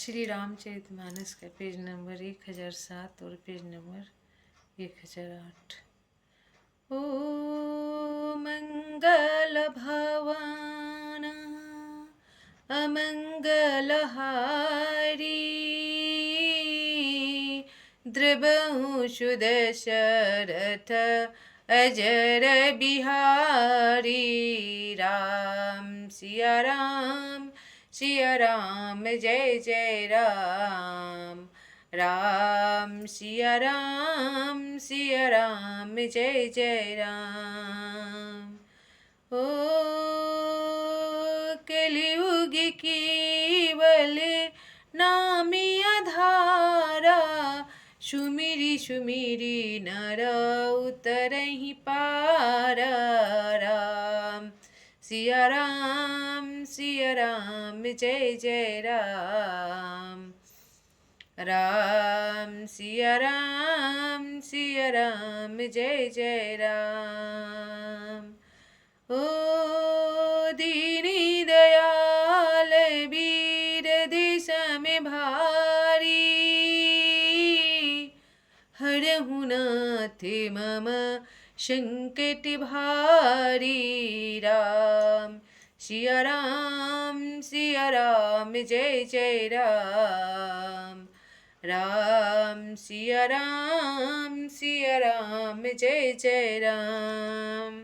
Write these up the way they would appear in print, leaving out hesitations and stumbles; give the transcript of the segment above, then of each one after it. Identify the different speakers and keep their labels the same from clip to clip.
Speaker 1: श्री रामचरितमानस का page number 1007 और page number 1008। ओ मंगल भवन अमंगलहारी द्रवहु दशरथ अजर बिहारी। राम सिया राम जय जय राम। राम सिया राम जय जय राम। ओ कलियुग केवल नामी आधारा सुमिरी सुमिरी नर उतरहि पारा। राम सिया राम जय जय राम। राम सिया राम जय जय राम। ओ दीनी दयाल वीर देश में भारी हरहु नाथ मम संकट भारी। राम सिया राम जय जय राम। राम सिया राम जय जय राम।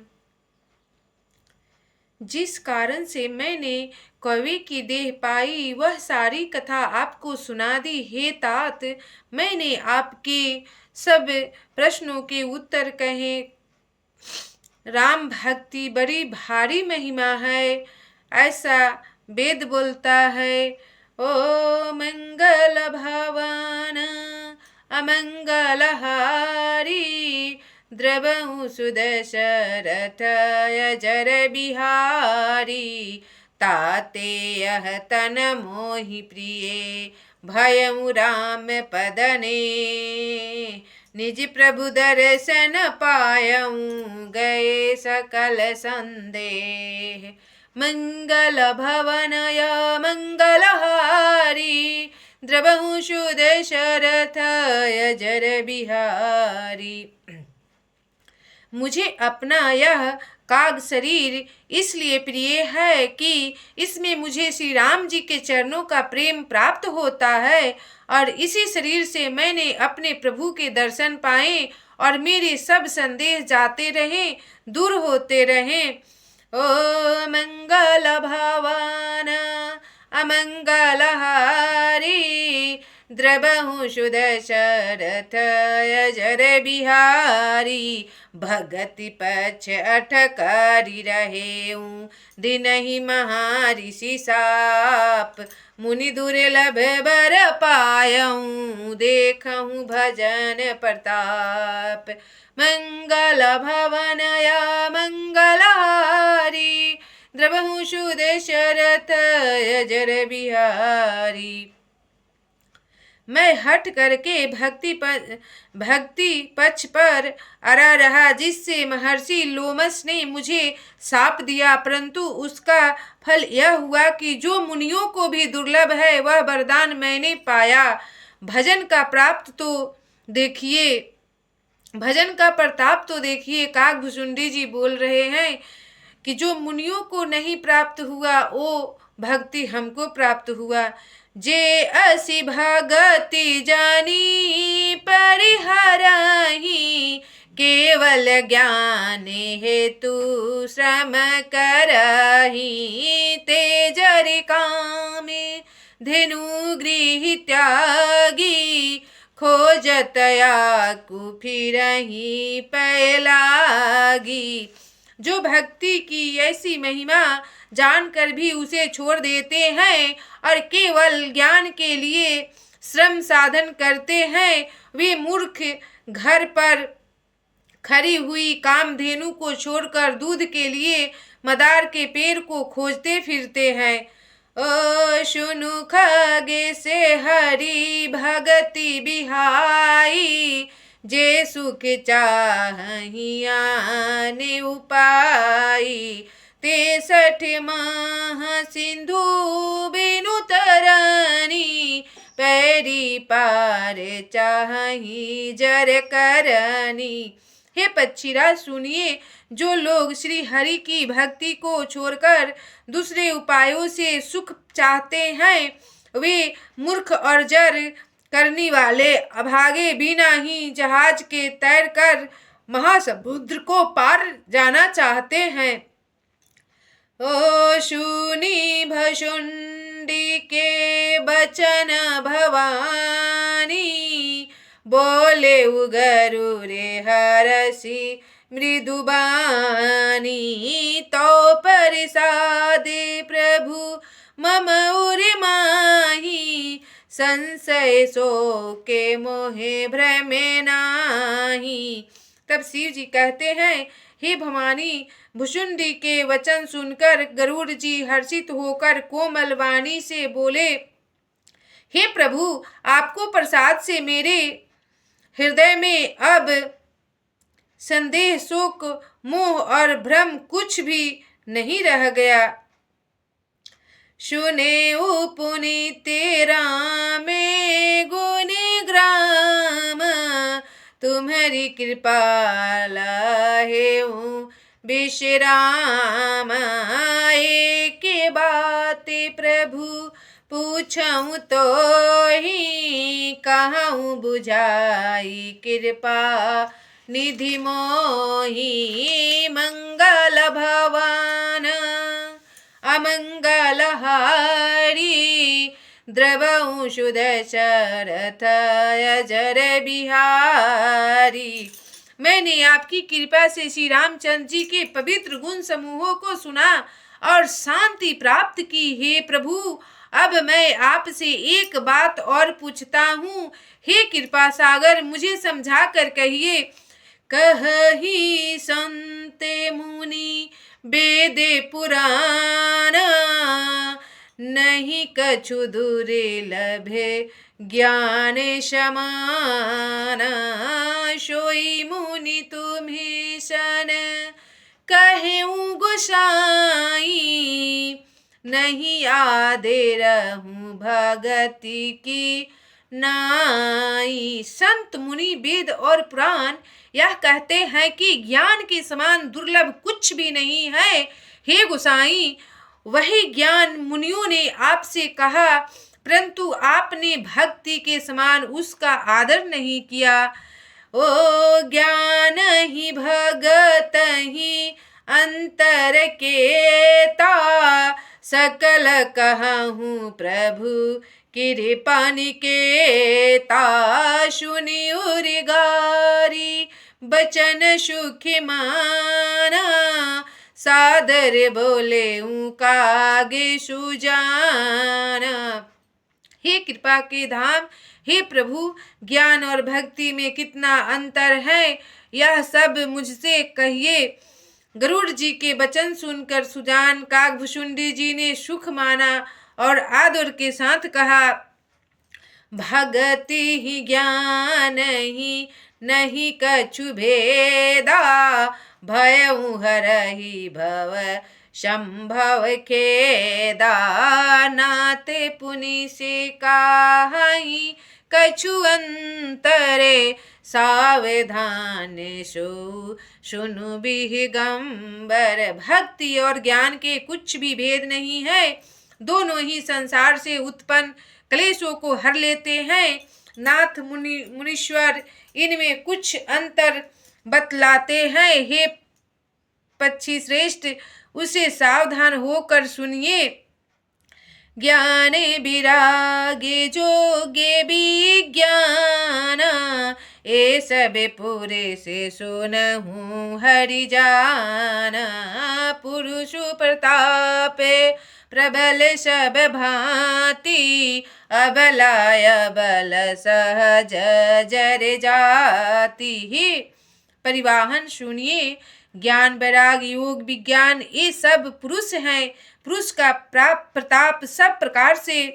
Speaker 1: जिस कारण से मैंने कवि की देह पाई वह सारी कथा आपको सुना दी। हे तात, मैंने आपके सब प्रश्नों के उत्तर कहे। राम भक्ति बड़ी भारी महिमा है, ऐसा वेद बोलता है। ओ मंगल भवन अमंगलहारी द्रवहु सुदशरथ अजर बिहारी। ताते यह तन मोहि प्रिय भयउ राम पदने निज प्रभु दर्शन पायऊ गए सकल संदेह। मंगल भवनय मंगलहारी द्रवहु सुदशरथ अजर बिहारी। मुझे अपना यह काग शरीर इसलिए प्रिय है कि इसमें मुझे श्री राम जी के चरणों का प्रेम प्राप्त होता है और इसी शरीर से मैंने अपने प्रभु के दर्शन पाए और मेरे सब संदेह जाते रहें, दूर होते रहें। ओ मंगल भवन अमंगलहारी द्रवहु सुदशरथ अजर बिहारी। भगति पक्ष अठकारी रहेऊ दिनहि महाऋषि साप मुनि दुर्लभ बर पायऊ देखहु भजन प्रताप। मंगल भवनया मंगलहारी द्रवहु सुदशरथ अजर बिहारी। मैं हट करके भक्ति पक्ष पर अड़ा रहा, जिससे महर्षि लोमस ने मुझे शाप दिया, परंतु उसका फल यह हुआ कि जो मुनियों को भी दुर्लभ है वह वरदान मैंने पाया। भजन का प्रताप तो देखिए। काकभुचुंडी जी बोल रहे हैं कि जो मुनियों को नहीं प्राप्त हुआ वो भक्ति हमको प्राप्त हुआ। जे असी भगति जानी परिहरहि केवल ज्ञान हेतु श्रम करहि। तेजरि कामे धेनु गृह त्यागी खोजतया कुफिरहि पैलागी। जो भक्ति की ऐसी महिमा जानकर भी उसे छोड़ देते हैं और केवल ज्ञान के लिए श्रम साधन करते हैं, वे मूर्ख घर पर खड़ी हुई कामधेनु को छोड़कर दूध के लिए मदार के पेड़ को खोजते फिरते हैं। ओ सुनु खगे से हरि भगति बिहाई जे सुख चाहि आने उपाई। 63 माह सिंधु बिनु तरनी पार चाहि जर करनी। हे पक्षीराज सुनिए, जो लोग श्री हरि की भक्ति को छोड़कर दूसरे उपायों से सुख चाहते हैं, वे मूर्ख और जर करने वाले अभागे बिना ही जहाज के तैरकर महासमुद्र को पार जाना चाहते हैं। ओ शुनि भशुंडी के बचन भवानी, बोले उगरुरे हरसी मृदुबानी। तो परिसादे प्रभु मम उर माही, संशय सो के मोहे भ्रमे नाही। तब शिव जी कहते हैं, हे भवानी, भुशुंडी के वचन सुनकर गरुड़ जी हर्षित होकर कोमल वाणी से बोले, हे प्रभु, आपको प्रसाद से मेरे हृदय में अब संदेह, शोक, मोह और भ्रम कुछ भी नहीं रह गया। सुने पुनि तेरा में गुनि ग्राम, तुम्हारी कृपा लाहे विश्राम। एक बात प्रभु पूछऊँ तो ही, कहूँ बुझाई कृपा निधि मोही। मंगल भवन अमंगल हारी, द्रवऊँ शुद्ध शरथ अजर बिहारी। मैंने आपकी कृपा से श्री रामचंद्र जी के पवित्र गुण समूहों को सुना और शांति प्राप्त की। हे प्रभु, अब मैं आपसे एक बात और पूछता हूँ। हे कृपा सागर, मुझे समझा कर कहिए। कहि संते मुनि वेदे पुराण, नहीं कछु दूरे लभे ज्ञान समान। सोई मुनि तुम्हें सन कहूँ गोसाई, नहीं आदे रहूं भगति की नाई। संत मुनि वेद और पुराण यह कहते हैं कि ज्ञान के समान दुर्लभ कुछ भी नहीं है। हे गोसाई, वही ज्ञान मुनियों ने आपसे कहा, परंतु आपने भक्ति के समान उसका आदर नहीं किया। ओ ज्ञान ही भगत ही अंतर केता, सकल कहूँ प्रभु कृपा निकेता। सुनि उरि गारी बचन सुखी माना, सादर बोले कागे सुजाना। हे कृपा के धाम, हे प्रभु, ज्ञान और भक्ति में कितना अंतर है, यह सब मुझसे कहिए। गरुड़ जी के वचन सुनकर सुजान कागभुशुंडी जी ने सुख माना और आदर के साथ कहा, भगति ही ज्ञान ही नहीं कछु भेदा, भयउ हरहि भव संभव खेदा। नाते पुनि से काहि कछु अंतरे, सावधान सो सुनु बिहगंबर। भक्ति और ज्ञान के कुछ भी भेद नहीं है, दोनों ही संसार से उत्पन्न क्लेशों को हर लेते हैं। नाथ मुनीश्वर इनमें कुछ अंतर बतलाते हैं। हे पक्षी श्रेष्ठ, उसे सावधान होकर सुनिए। ज्ञाने विरागे जोगे विज्ञान, ए सब पूरे से सुनहु हरि जाना। पुरुष प्रतापे प्रबल सब भांति, अबलाय बल सहज जर जाति। ही परिवाहन सुनिए, ज्ञान वैराग योग विज्ञान ये सब पुरुष हैं। पुरुष का प्रताप सब प्रकार से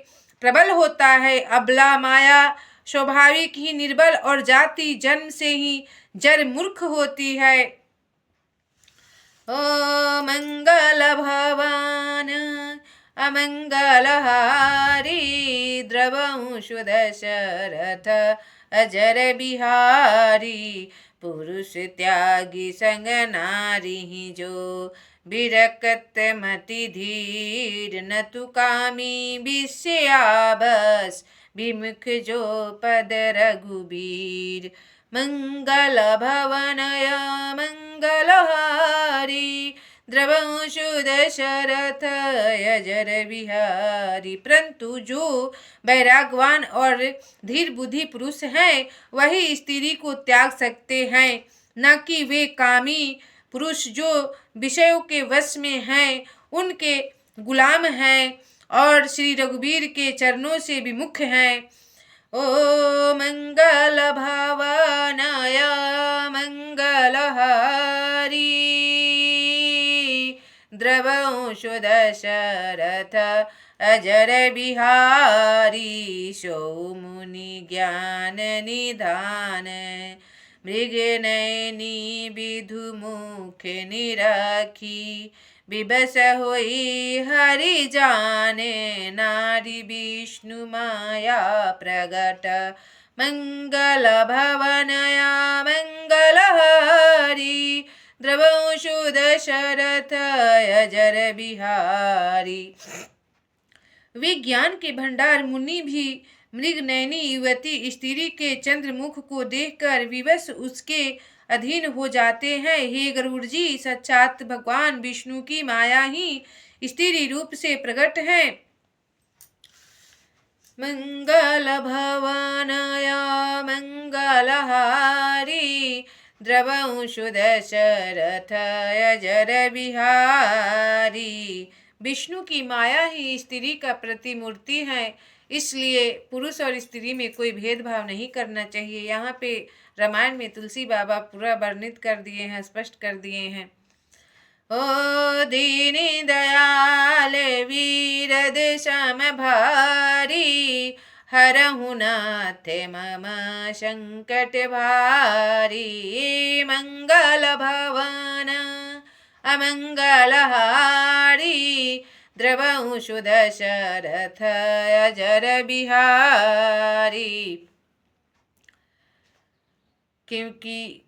Speaker 1: प्रबल होता है। अबला माया स्वाभाविक ही निर्बल और जाति जन्म से ही जर मूर्ख होती है। ओ मंगल भवन अमंगलहारी द्रवंशु दशरथ अजर बिहारी पुरुष त्यागी संग नारी जो बिरकत मति धीर न तु कामी विषयाबस विमुख जो पद रघुबीर मंगल भवनय मंगलहारी द्रवंशु दशरथ अजर बिहारी। परंतु जो वैरागवान और धीर बुद्धि पुरुष हैं वही स्त्री को त्याग सकते हैं, न कि वे कामी पुरुष जो विषयों के वश में हैं उनके गुलाम हैं और श्री रघुवीर के चरणों से विमुख हैं। ओ मंगल भवनाय मंगलहारी द्रवंशु दशरथ अजर बिहारी सो मुनि ज्ञान निधान मृग नयनी विधु मुख निराखी विबस होई हरि जाने नारी विष्णु माया प्रगट मंगल भवनया मंगलहारी द्रवंशु दशरथ अजर बिहारी। वे ज्ञान के भंडार मुनि भी मृग नयनी युवती स्त्री के चंद्रमुख को देखकर विवश उसके अधीन हो जाते हैं। हे गरुड़ जी, साक्षात भगवान विष्णु की माया ही स्त्री रूप से प्रकट है। मंगल भवनाय मंगलहारी द्रवंशु दशरथ अजर बिहारी। विष्णु की माया ही स्त्री का प्रतिमूर्ति है, इसलिए पुरुष और स्त्री में कोई भेदभाव नहीं करना चाहिए। यहाँ पे रामायण में तुलसी बाबा पूरा वर्णित कर दिए हैं, स्पष्ट कर दिए हैं। ओ दीन दयाल वीर दशम भारी हरहु नाथ मम संकट भारी मंगल भवन अमंगलहारी द्रवंशु दशरथ अजर बिहारी। क्योंकि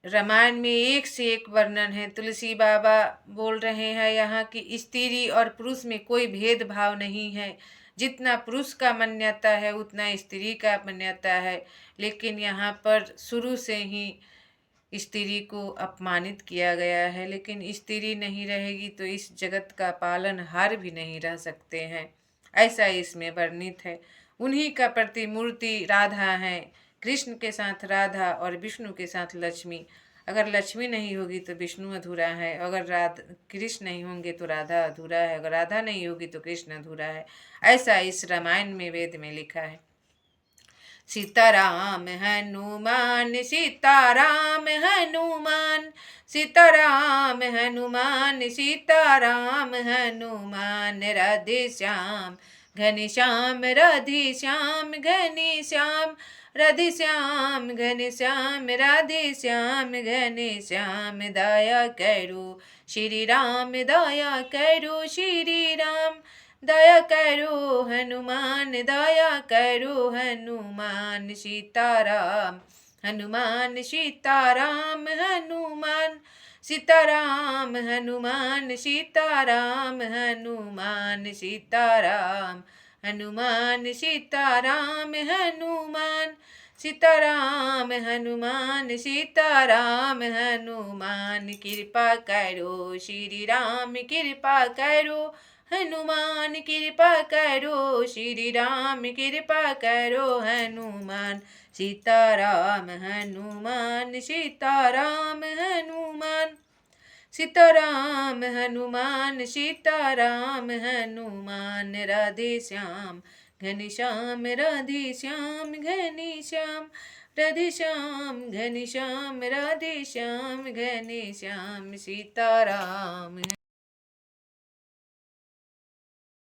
Speaker 1: रामायण में एक से एक वर्णन है। तुलसी बाबा बोल रहे हैं यहाँ कि स्त्री और पुरुष में कोई भेदभाव नहीं है। जितना पुरुष का मान्यता है उतना स्त्री का मान्यता है, लेकिन यहाँ पर शुरू से ही स्त्री को अपमानित किया गया है। लेकिन स्त्री नहीं रहेगी तो इस जगत का पालनहार भी नहीं रह सकते हैं, ऐसा इसमें वर्णित है। उन्हीं का प्रतिमूर्ति राधा है, कृष्ण के साथ राधा और विष्णु के साथ लक्ष्मी। अगर लक्ष्मी नहीं होगी तो विष्णु अधूरा है, अगर कृष्ण नहीं होंगे तो राधा अधूरा है, अगर राधा नहीं होगी तो कृष्ण अधूरा है। ऐसा इस रामायण में वेद में लिखा है। सीताराम हनुमान सीताराम हनुमान सीताराम हनुमान सीताराम हनुमान राधे श्याम घनश्याम राधे श्याम घनश्याम राधे श्याम घनश्याम राधे श्याम घनश्याम दया करो श्री राम दया करो श्री राम दया करो हनुमान दया करो हनुमान सीताराम हनुमान सीताराम हनुमान सीताराम हनुमान सीताराम हनुमान सीताराम हनुमान सीताराम हनुमान सीताराम हनुमान सीताराम हनुमान कृपा करो श्री राम कृपा करो हनुमान कृपा करो श्री राम कृपा करो हनुमान सीताराम हनुमान सीताराम हनुमान सीताराम हनुमान सीताराम हनुमान राधे श्याम घनश्याम राधे श्याम घनश्याम राधे श्याम घनश्याम राधे श्याम घनश्याम सीताराम।